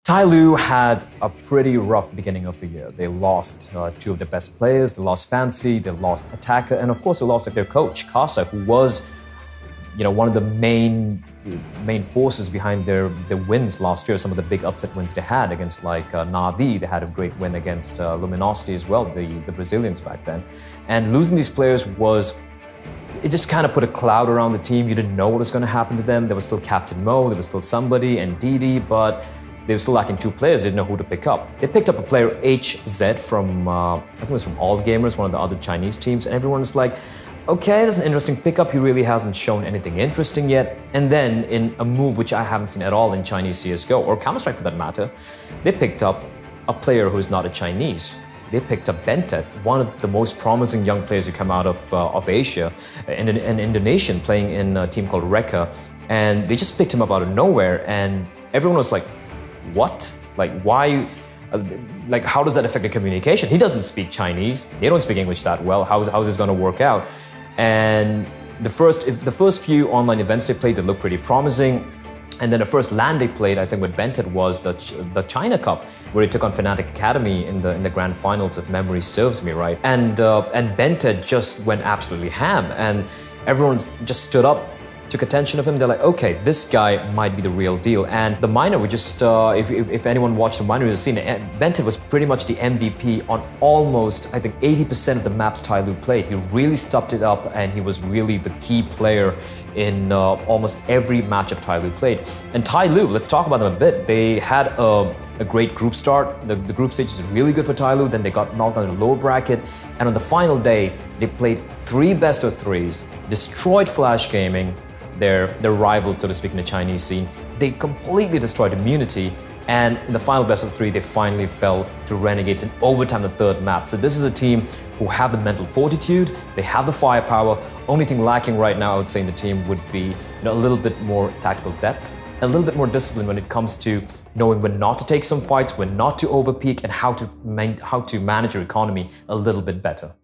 TyLoo had a pretty rough beginning of the year. They lost two of their best players. They lost Fancy, they lost Attacker, and of course they lost their coach, Casa, who was, one of the main forces behind their wins last year. Some of the big upset wins they had against Navi. They had a great win against Luminosity as well, the Brazilians back then. And losing these players it just kind of put a cloud around the team. You didn't know what was going to happen to them. There was still Captain Mo, there was still somebody, and Didi, but they were still lacking two players. They didn't know who to pick up. They picked up a player, HZ, from, I think it was from All Gamers, one of the other Chinese teams, and everyone's like, okay, that's an interesting pickup. He really hasn't shown anything interesting yet. And then, in a move which I haven't seen at all in Chinese CSGO, or Counter-Strike for that matter, they picked up a player who's not a Chinese. They picked up Bentet, one of the most promising young players who come out of Asia, an Indonesian playing in a team called Reka, and they just picked him up out of nowhere, and everyone was like, what? Like, why? Like, how does that affect the communication? He doesn't speak Chinese. They don't speak English that well. How is this going to work out? And the first few online events they played, they looked pretty promising. And then the first LAN they played, I think, with Bentet was the China Cup, where he took on Fnatic Academy in the grand finals, if memory serves me right. And Bentet just went absolutely ham, and everyone just stood up, took attention of him. They're like, okay, this guy might be the real deal. And the minor, we just, if anyone watched the minor, you've seen it. Bentet was pretty much the MVP on almost, I think, 80% of the maps TyLoo played. He really stepped it up, and he was really the key player in almost every matchup TyLoo played. And TyLoo, let's talk about them a bit. They had a great group start. The group stage is really good for TyLoo. Then they got knocked out in the lower bracket. And on the final day, they played 3 best-of-3s, destroyed Flash Gaming, their rivals, so to speak, in the Chinese scene. They completely destroyed Immunity, and in the final best-of-3, they finally fell to Renegades in overtime, the 3rd map. So this is a team who have the mental fortitude, they have the firepower. Only thing lacking right now, I would say, in the team would be a little bit more tactical depth, a little bit more discipline when it comes to knowing when not to take some fights, when not to overpeak, and how to manage your economy a little bit better.